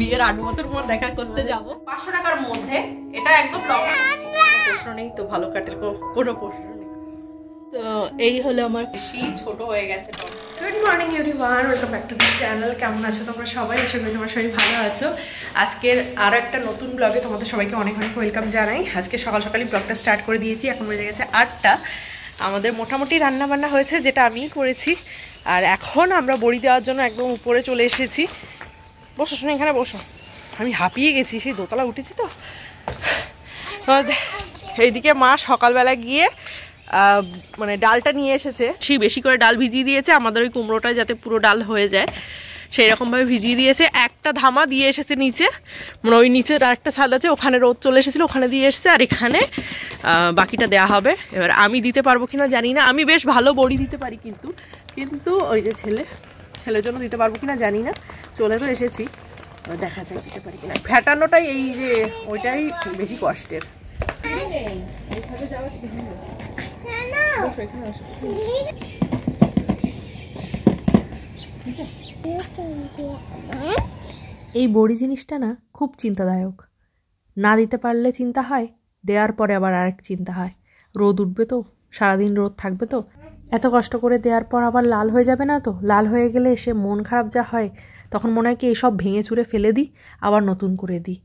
বিয়ের 8 বছর পর দেখা করতে যাব। 500 টাকার মধ্যে এটা একদম লং, প্রশ্ন নেই তো, ভালো কাটের কোনো প্রশ্ন নেই। তো এই হলো আমার বেশি ছোট হয়ে গেছে। Good morning everyone, welcome back to the channel. কেমন আছো তোমরা সবাই? আশা করি তোমরা সবাই ভালো আছো। আজকের আরও একটা নতুন ব্লগে তোমাদের সবাইকে অনেক অনেক ওয়েলকাম জানাই। আজকে সকাল সকালই ব্লগটা স্টার্ট করে দিয়েছি, এখন বেজে গেছে 8টা। আমাদের মোটামুটি রান্নাবান্না হয়েছে, যেটা আমিই করেছি। আর এখন আমরা বড়ি দেওয়ার জন্য একদম উপরে চলে এসেছি। বসো শোনো, এখানে বসো। আমি হাঁপিয়ে গেছি, সেই দোতলা উঠেছি তো। এইদিকে মা সকালবেলা গিয়ে মানে ডালটা নিয়ে এসেছে, সেই বেশি করে ডাল ভিজিয়ে দিয়েছে আমাদের ওই কুমড়োটায়, যাতে পুরো ডাল হয়ে যায় সেই রকমভাবে ভিজিয়ে দিয়েছে। একটা ধামা দিয়ে এসেছে নিচে, মানে ওই নিচে আর একটা ছাদ আছে, ওখানে রোদ চলে এসেছিলো, ওখানে দিয়ে এসেছে। আর এখানে বাকিটা দেওয়া হবে। এবার আমি দিতে পারবো কিনা জানি না, আমি বেশ ভালো বড়ি দিতে পারি, কিন্তু ওই যে ছেলের জন্য দিতে পারবো কিনা জানি না। চলে তো এসেছি, দেখা যায় দিতে পারি কিনা। ফ্যাটানোটাই এই যে ওইটাই বেশি কষ্টের। এই বড়ি জিনিসটা না খুব চিন্তাদায়ক। না দিতে পারলে চিন্তা হয়, দেওয়ার পরে আবার আরেক চিন্তা হয়, রোদ উঠবে তো, সারাদিন রোদ থাকবে তো, এত কষ্ট করে দেওয়ার পর আবার লাল হয়ে যাবে না তো। লাল হয়ে গেলে সে মন খারাপ যা হয়, তখন মনে হয় কি এসব ভেঙে চুরে ফেলে দিই, আবার নতুন করে দিই।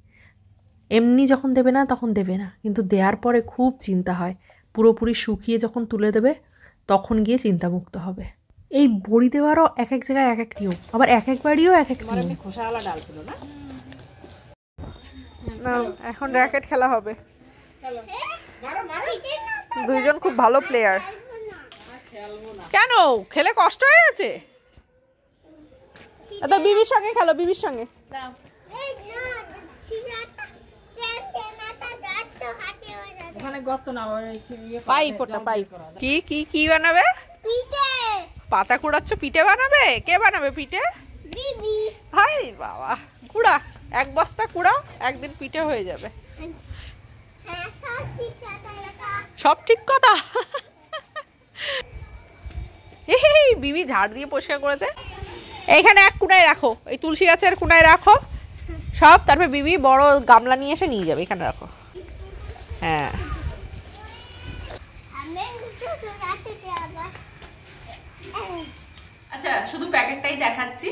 এমনি যখন দেবে না তখন দেবে না, কিন্তু দেওয়ার পরে খুব চিন্তা হয়। পুরোপুরি শুকিয়ে যখন তুলে দেবে তখন গিয়ে চিন্তামুক্ত হবে। এই বড়ি দেওয়ারও এক এক জায়গায় এক এক নিয়ম, আবার এক এক বাড়িও এক এক নিয়ম। খোসাওয়ালা ডাল ছিল না? না, এখন র্যাকেট খেলা হবে। দুইজন খুব ভালো প্লেয়ার। কেন খেলে কষ্ট হয়ে গেছে? তো বিবির সঙ্গে খেলো, বিবির সঙ্গে। পাইপ কি কি কি বানাবে? পাতা কুড়াচ্ছ, পিঠে বানাবে? কে বানাবে পিঠে? হাই বাবা, কুড়া, এক বস্তা কুড়াও, একদিন পিঠে হয়ে যাবে। সব ঠিক কথা। এই বিবি ঝাড় দিয়ে পরিষ্কার করেছে। এইখানে এক কুনায় রাখো, এই তুলসী গাছের কুনায় রাখো সব, তারপর বিবি বড় গামলা নিয়ে এসে নিয়ে যাবে। এখানে রাখো। হ্যাঁ, আচ্ছা, শুধু প্যাকেটটাই দেখাচ্ছি।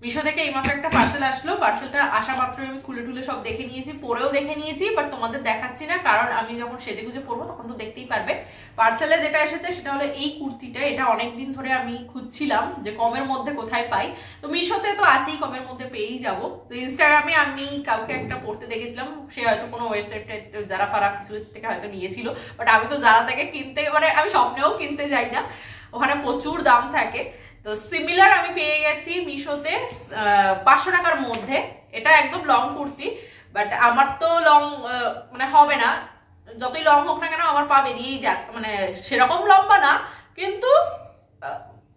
মিশো থেকে এইমাত্র একটা পার্সেল আসলো। পার্সেলটা আসা মাত্র আমি খুলে টুলে সব দেখে নিয়েছি, পরেও দেখে নিয়েছি, বাট তোমাদের দেখাচ্ছি না, কারণ আমি যখন সেজে গুজে পরবো তখন তো দেখতেই পারবে। পার্সেলে যেটা এসেছে সেটা হলো এই কুর্তিটা। এটা অনেকদিন ধরে আমি খুঁজছিলাম যে কমের মধ্যে কোথায় পাই। তো মিশোতে তো আছেই, কমের মধ্যে পেয়েই যাব। তো ইনস্টাগ্রামে আমি কাউকে একটা পড়তে দেখেছিলাম, সে হয়তো কোনো ওয়েবসাইটে যারা ফারা কিছু থেকে হয়তো নিয়েছিল, বাট আমি তো যারা থেকে কিনতে, মানে আমি স্বপ্নেও কিনতে যাই না, ওখানে প্রচুর দাম থাকে। তো সিমিলার আমি পেয়ে গেছি মিশোতে 500 টাকার মধ্যে। এটা একদম লং কুর্তি, বাট আমার তো লং মানে হবে না, যতই লং হোক না কেন আমার পা বেরিয়েই যাক, মানে সেরকম লম্বা না, কিন্তু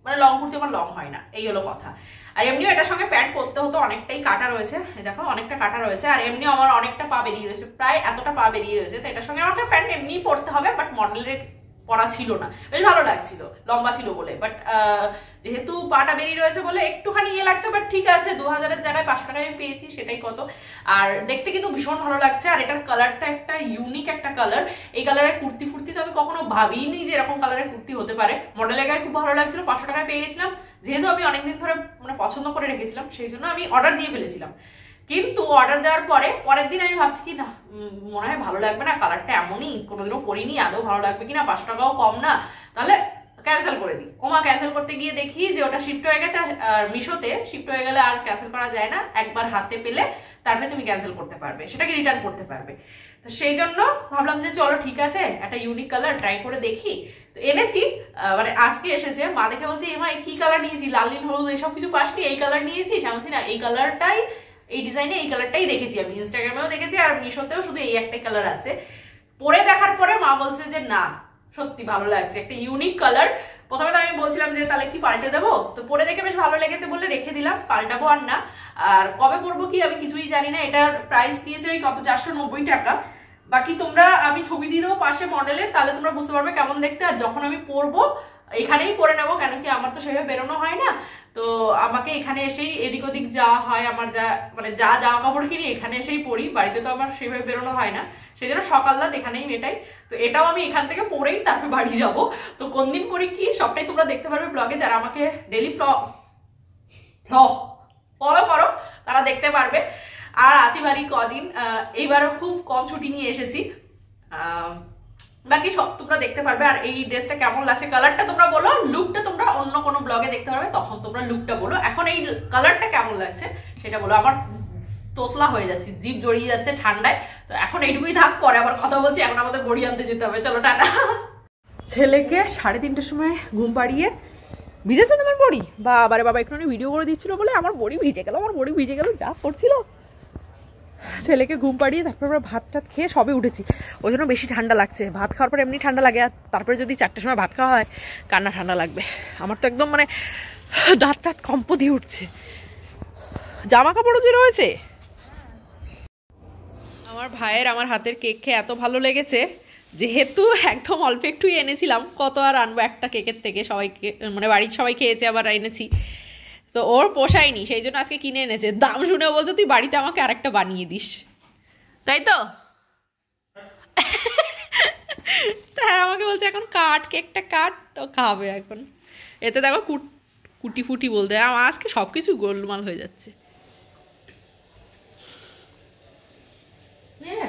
মানে লং কুর্তি আমার লং হয় না, এই হলো কথা। আর এমনিও এটার সঙ্গে প্যান্ট পরতে হতো, অনেকটাই কাটা রয়েছে, দেখো অনেকটা কাটা রয়েছে। আর এমনিও আমার অনেকটা পা বেরিয়ে রয়েছে, প্রায় এতটা পা বেরিয়ে রয়েছে। তো এটার সঙ্গে আমাকে প্যান্ট এমনিই পরতে হবে, বাট মডেলের পরা ছিল না, বেশ ভালো লাগছিল, লম্বা ছিল বলে। বাট যেহেতু পাটা বেরিয়ে রয়েছে বলে একটুখানি ইয়ে লাগছে, বাট ঠিক আছে, 2000-এর জায়গায় 500 টাকায় আমি পেয়েছি, সেটাই কত। আর দেখতে কিন্তু ভীষণ ভালো লাগছে। আর এটার কালারটা একটা ইউনিক একটা কালার। এই কালারের কুর্তি ফুর্তি তো আমি কখনো ভাবিনি যে এরকম কালারের কুর্তি হতে পারে। মডেলের গায়ে খুব ভালো লাগছিল, 500 টাকায় পেয়ে গেছিলাম। যেহেতু আমি অনেকদিন ধরে মানে পছন্দ করে রেখেছিলাম, সেই জন্য আমি অর্ডার দিয়ে ফেলেছিলাম। কিন্তু অর্ডার দেওয়ার পরের দিন আমি ভাবছি কি না, মনে হয় ভালো লাগবে না, কালারটা এমনই, কোনোদিনও পরিনি, আদৌ ভালো লাগবে কিনা, 500 টাকাও কম না, তাহলে ক্যান্সেল করে দিই। ওমা, ক্যান্সেল করতে গিয়ে দেখি যে ওটা শিফট হয়ে গেছে। আর মিশোতে শিফট হয়ে গেলে আর ক্যান্সেল করা যায় না, একবার হাতে পেলে তারপরে তুমি ক্যান্সেল করতে পারবে, সেটাকে রিটার্ন করতে পারবে। তো সেই জন্য ভাবলাম যে চলো ঠিক আছে, একটা ইউনিক কালার ট্রাই করে দেখি। তো এনেছি, মানে আজকে এসেছে। মা দেখে বলছে, এমা এই কি কালার নিয়েছি, লাল নীল হলুদ এসব কিছু পাসনি, এই কালার নিয়েছিস? আমি বলছি না, এই কালারটাই, এই ডিজাইনে এই কালারটাই দেখেছি আমি, ইনস্টাগ্রামেও দেখেছি, আর মিশোতেও শুধু এই একটাই কালার আছে। পরে দেখার পরে মা বলছে যে না, সত্যি ভালো লাগছে, একটা ইউনিক কালার। প্রথমে তো আমি বলছিলাম যে তাহলে কি পাল্টে দেবো, তো পরে দেখে বেশ ভালো লেগেছে বলে রেখে দিলাম, পাল্টাবো আর না। আর কবে পরবো কি আমি কিছুই জানি না। এটার প্রাইস দিয়েছে ওই কত, 490 টাকা। বাকি তোমরা, আমি ছবি দিয়ে দেবো পাশে মডেলের, তাহলে তোমরা বুঝতে পারবে কেমন দেখতে। আর যখন আমি পরবো এখানেই পরে নেবো, কেন কি আমার তো সেভাবে বেরোনো হয় না। তো আমাকে এখানে এসেই এদিক ওদিক যাওয়া হয়, আমার যা জামা কাপড় কিনি এখানে এসেই পরি, বাড়িতে তো আমার সেভাবে বেরোনো হয় না, সেই জন্য সকাল রাত এখানেই মেটাই। তো এটাও আমি এখান থেকে পরেই তারপর বাড়ি যাব। তো কোন দিন করি কি সবটাই তোমরা দেখতে পারবে ব্লগে, যারা আমাকে ডেলি ফলো করো তারা দেখতে পারবে। আর আছি বাড়ি কদিন, এইবারও খুব কম ছুটি নিয়ে এসেছি, বাকি সব তোমরা দেখতে পারবে। আর এই ড্রেসটা কেমন লাগছে, কালারটা তোমরা বলো, লুকটা তোমরা অন্য কোনো ব্লগে দেখতে পারবে, তখন তোমরা লুকটা বলো। এখন এই কালারটা কেমন লাগছে সেটা বলো। আমার তোতলা হয়ে যাচ্ছে, জিভ জড়িয়ে যাচ্ছে ঠান্ডায়। তো এখন এইটুকুই থাক, পরে আবার কথা বলছি, এখন আমাদের বড়ি আনতে যেতে হবে, চলো টাটা। ছেলেকে 3:30টার সময় ঘুম পাড়িয়ে, ভিজেছে তোমার বড়ি? বাবারে বাবা, একটু ভিডিও করে দিচ্ছিল বলে আমার বড়ি ভিজে গেল, যা করছিল। ছেলেকে ঘুম পাড়িয়ে তারপর আমরা ভাত টাত খেয়ে সবে উঠেছি, ওই জন্য বেশি ঠান্ডা লাগছে। ভাত খাওয়ার পর এমনি ঠান্ডা লাগে, আর তারপরে যদি 4টার সময় ভাত খাওয়া হয় কান্না ঠান্ডা লাগবে। আমার তো একদম মানে দাঁত টাত কম্প দিয়ে উঠছে। জামা কাপড়ও যে রয়েছে। আমার ভাইয়ের আমার হাতের কেক খেয়ে এত ভালো লেগেছে, যেহেতু একদম অল্প একটুই এনেছিলাম, কত আর আনবো একটা কেকের থেকে, সবাইকে মানে বাড়ির সবাই খেয়েছে, আবার এনেছি, তো ওর পোষায়নি, সেই জন্য আজকে কিনে এনেছে। দাম শুনেও বলছে তুই বাড়িতে আমাকে আরেকটা বানিয়ে দিস, তাই তো? তাই আমাকে বলছে এখন কাট, কেকটা কাট, ও খাবে এখন। এতে দেখো কুটি ফুটি বলতে, আমার আজকে সব কিছু গোলমাল হয়ে যাচ্ছে।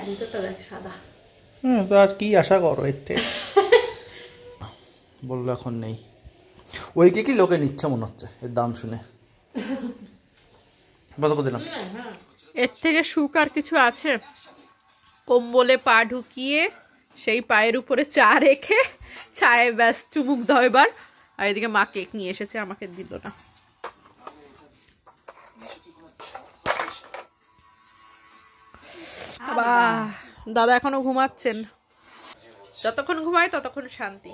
ভিতরটা দেখ সাদা। তো আর কি আশা করো এর থেকে? বললো এখন নেই, ওই কেকই লোকে নিচ্ছে মনে হচ্ছে এর দাম শুনে। বন্ধ করে দিলাম। এর থেকে সুখ আর কিছু আছে? কম্বলে পা ঢুকিয়ে সেই পায়ের উপরে চা রেখে চায়ে ব্যাস চুমুক দাও এবার। আর এদিকে মা কেক নিয়ে এসেছে, আমাকে দিল না। দাদা এখনো ঘুমাচ্ছেন, যতক্ষণ ঘুমায় ততক্ষণ শান্তি।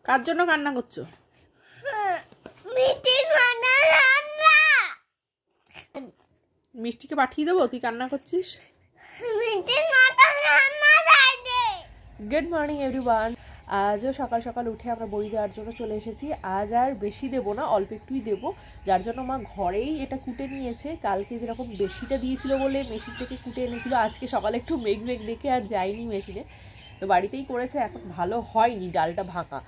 কার জন্য কান্না করছো? মিষ্টিকে পাঠিয়ে দেবো, তুই কান্না করছিস। Good morning everyone. আজও সকাল সকাল উঠে আমরা বড়ি দেওয়ার জন্য চলে এসেছি। আজ আর বেশি দেবো না, অল্প একটুই দেবো, যার জন্য মা ঘরেই এটা কুটে নিয়েছে। কালকে যেরকম বেশিটা দিয়েছিল বলে মেশিন থেকে কুটে এনেছিল, আজকে সকালে একটু মেঘ দেখে আর যায়নি মেশিনে, তো বাড়িতেই করেছে। এখন ভালো হয়নি, ডালটা ভাঙা,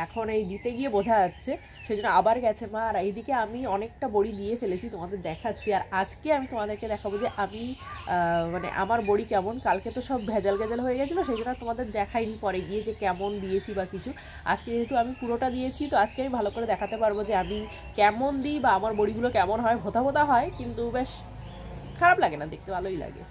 এখন এই দিতে গিয়ে বোঝা যাচ্ছে, সেজন্য আবার গেছে মা। আর এইদিকে আমি অনেকটা বড়ি দিয়ে ফেলেছি, তোমাদের দেখাচ্ছি। আর আজকে আমি তোমাদেরকে দেখাবো যে আমি মানে আমার বড়ি কেমন। কালকে তো সব ভেজাল হয়ে গেছিলো, সেই জন্য তোমাদের দেখাইনি পরে গিয়ে যে কেমন দিয়েছি বা কিছু। আজকে যেহেতু আমি পুরোটা দিয়েছি, তো আজকে আমি ভালো করে দেখাতে পারবো যে আমি কেমন দিই বা আমার বড়িগুলো কেমন হয়। ভোতা হয়, কিন্তু বেশ খারাপ লাগে না, দেখতে ভালোই লাগে।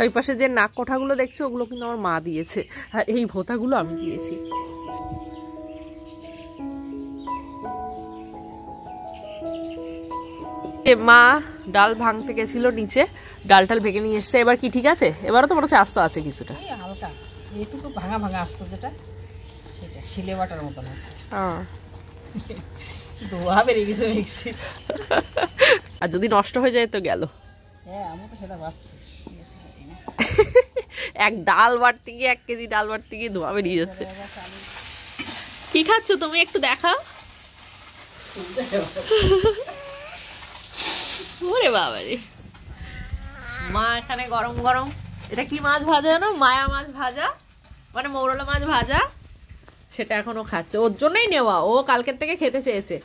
ওই পাশে যে নাক কোঠাগুলো দেখছো, ওগুলো কিন্তু আমার মা দিয়েছে, আর এই ভোতাগুলো আমি দিয়েছি। মা ডাল ভাঙতে গেছিল নিচে, ডালটাল ভেঙে নিয়ে এসছে। এবার কি ঠিক আছে? এবারও তো মনে হচ্ছে আস্ত আছে কিছুটা, হালকা এইটুকু ভাঙা আসতো, যেটা সেটা শিলে বাটার মতন আছে। ধোয়া বেরিয়ে গেছে মিক্সির। আর যদি নষ্ট হয়ে যায় তো গেল। হ্যাঁ, আমি তো সেটা ভাবছি। এক ডাল বাড়তে গিয়ে 1 কেজি ডাল বাড়তে গিয়ে ধোয়া বেরিয়ে যাচ্ছে। কি খাচ্ছ তুমি একটু দেখাও। ওরে বাবারে, মা এখানে গরম গরম, এটা কি মাছ ভাজা না, মায়া মাছ ভাজা, মানে মৌরলা মাছ ভাজা, সেটা এখনো খাচ্ছে। ওর জন্যই নেওয়া, ও কালকের থেকে খেতে চেয়েছে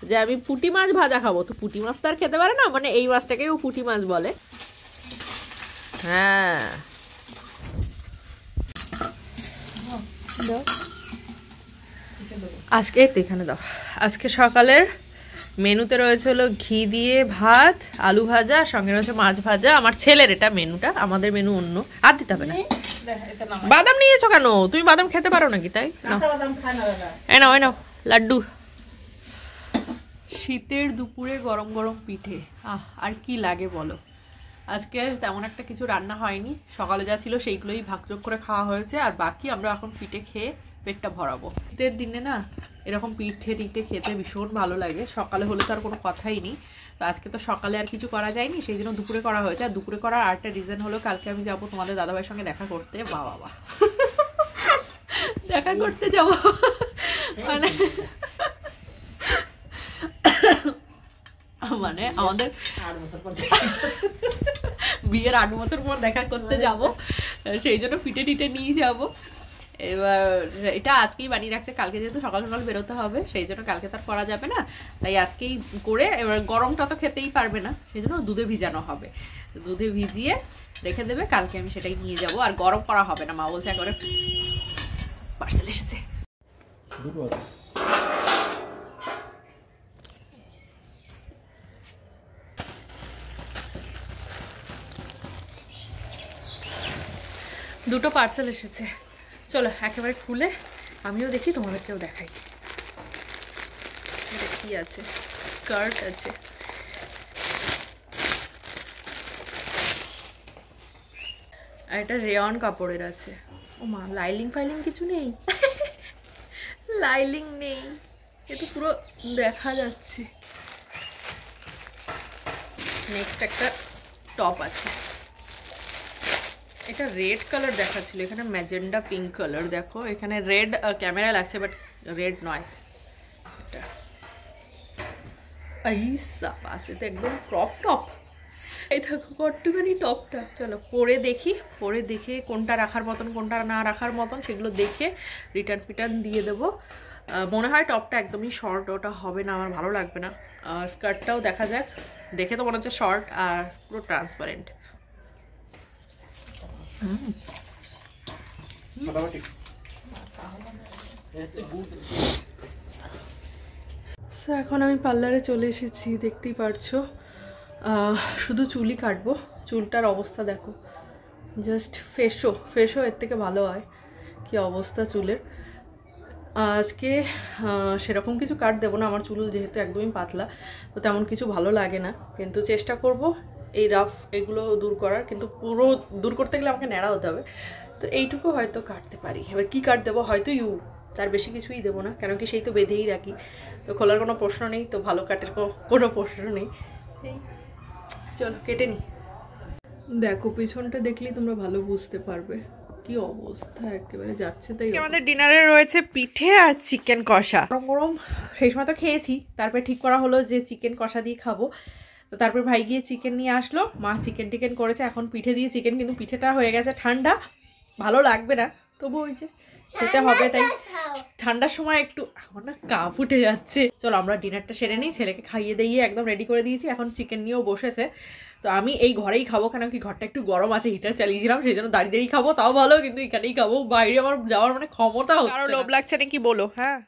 যে আমি পুঁটি মাছ ভাজা খাবো। তো পুঁটি মাছ তো আর খেতে পারে না, মানে এই মাছটাকে ও পুঁটি মাছ বলে। হ্যাঁ, আজকে তো এখানে দাও। আজকে সকালের মেনুতে রয়েছে হলো ঘি দিয়ে ভাত, আলু ভাজা, সঙ্গে রয়েছে মাছ ভাজা। আমার ছেলের এটা মেনুটা, আমাদের মেনু অন্য। আর দিতে হবে না। বাদাম নিয়েছো কেন? তুমি বাদাম খেতে পারো নাকি? তাই নাও নাও লাড্ডু। শীতের দুপুরে গরম গরম পিঠে, আর কি লাগে বলো। আজকে তেমন একটা কিছু রান্না হয়নি, সকালে যা ছিল সেইগুলোই ভাগযোগ করে খাওয়া হয়েছে। আর বাকি আমরা এখন পিঠে খেয়ে পেটটা ভরাবো। শীতের দিনে না এরকম পিঠে টিঠে খেতে ভীষণ ভালো লাগে। সকালে হলে তো আর কোনো কথাই নেই। তো আজকে তো সকালে আর কিছু করা যায়নি, সেই জন্য দুপুরে করা হয়েছে। আর দুপুরে করার আরেকটা রিজন হলো কালকে আমি যাবো তোমাদের দাদাভাইয়ের সঙ্গে দেখা করতে। বাবা দেখা করতে যাবো মানে আমাদের বিয়ের 8 বছর পর দেখা করতে যাব, সেই জন্য পিঠে টিঠে নিয়ে যাব। এবার এটা আজকেই বানিয়ে রাখছে, কালকে যেহেতু সকাল সকাল বেরোতে হবে সেই জন্য কালকে তার করা যাবে না, তাই আজকেই করে। এবার গরমটা তো খেতেই পারবে না, সেই জন্য দুধে ভিজানো হবে। দুধে ভিজিয়ে রেখে দেবে, কালকে আমি সেটাই নিয়ে যাব। আর গরম করা হবে না, মা বলছে একবারে। পার্সেল এসেছে, দুটো পার্সেল এসেছে। চলো একেবারে খুলে আমিও দেখি, তোমাদেরকেও দেখাই। এটা কি আছে? স্কার্ট আছে, আর এটা রেয়ন কাপড়ের আছে। ও মা, লাইলিং ফাইলিং কিছু নেই? লাইলিং নেই, এটা পুরো দেখা যাচ্ছে। নেক্সট একটা টপ আছে, এটা রেড কালার দেখাচ্ছিল, এখানে ম্যাজেন্ডা পিঙ্ক কালার। দেখো এখানে রেড ক্যামেরা লাগছে, বাট রেড নয় এটা। পাশে তো একদম ক্রপ টপ। এই দেখো কতটুখানি টপটা। চলো পরে দেখি, পরে দেখে কোনটা রাখার মতন কোনটা না রাখার মতন সেগুলো দেখে রিটার্ন ফিটার্ন দিয়ে দেবো। মনে হয় টপটা একদমই শর্ট, ওটা হবে না, আমার ভালো লাগবে না। স্কার্টটাও দেখা যাক, দেখে তো মনে হচ্ছে শর্ট আর পুরো ট্রান্সপারেন্ট। এখন আমি পার্লারে চলে এসেছি, দেখতেই পারছো। শুধু চুলই কাটবো, চুলটার অবস্থা দেখো, জাস্ট ফেসও এর থেকে ভালো হয়। কি অবস্থা চুলের। আজকে সেরকম কিছু কাট দেবো না, আমার চুল যেহেতু একদমই পাতলা, তো তেমন কিছু ভালো লাগে না, কিন্তু চেষ্টা করব এই রাফ এগুলো দূর করার। কিন্তু পুরো দূর করতে গেলে আমাকে ন্যাড়া হতে হবে, তো এইটুকু হয়তো কাটতে পারি। এবার কি কাট দেবো, হয়তো তার বেশি কিছুই দেবো না, কেন কি সেই তো বেঁধেই রাখি, তো খোলার কোনো প্রশ্ন নেই, তো ভালো কাটের কোনো প্রশ্ন নেই। এই চলো কেটে নিই। দেখো পিছনটা দেখলেই তোমরা ভালো বুঝতে পারবে কি অবস্থা, একেবারে যাচ্ছে তাই। আমাদের ডিনারে রয়েছে পিঠে আর চিকেন কষা, গরম গরম। সেই সময় তো খেয়েছি, তারপরে ঠিক করা হলো যে চিকেন কষা দিয়ে খাবো। তো তারপর ভাই গিয়ে চিকেন নিয়ে আসলো, মা চিকেন টিকেন করেছে, এখন পিঠে দিয়ে চিকেন, কিন্তু পিঠেটা হয়ে গেছে ঠান্ডা, ভালো লাগবে না, তবু ওই যে খেতে হবে। তাই ঠান্ডার সময় একটু আমার না কাপ উঠে যাচ্ছে। চলো আমরা ডিনারটা সেরে নিই, ছেলেকে খাইয়ে দিয়ে একদম রেডি করে দিয়েছি, এখন চিকেন নিয়েও বসেছে। তো আমি এই ঘরেই খাবো, কেন কি ঘরটা একটু গরম আছে, হিটার চালিয়েছিলাম, সেই জন্য দাঁড়িয়ে দাঁড়িয়ে খাবো, তাও ভালো, কিন্তু এখানেই খাবো। বাইরে আমার যাওয়ার মানে ক্ষমতা হচ্ছে না। কারো লোভ লাগছে নাকি বলো? হ্যাঁ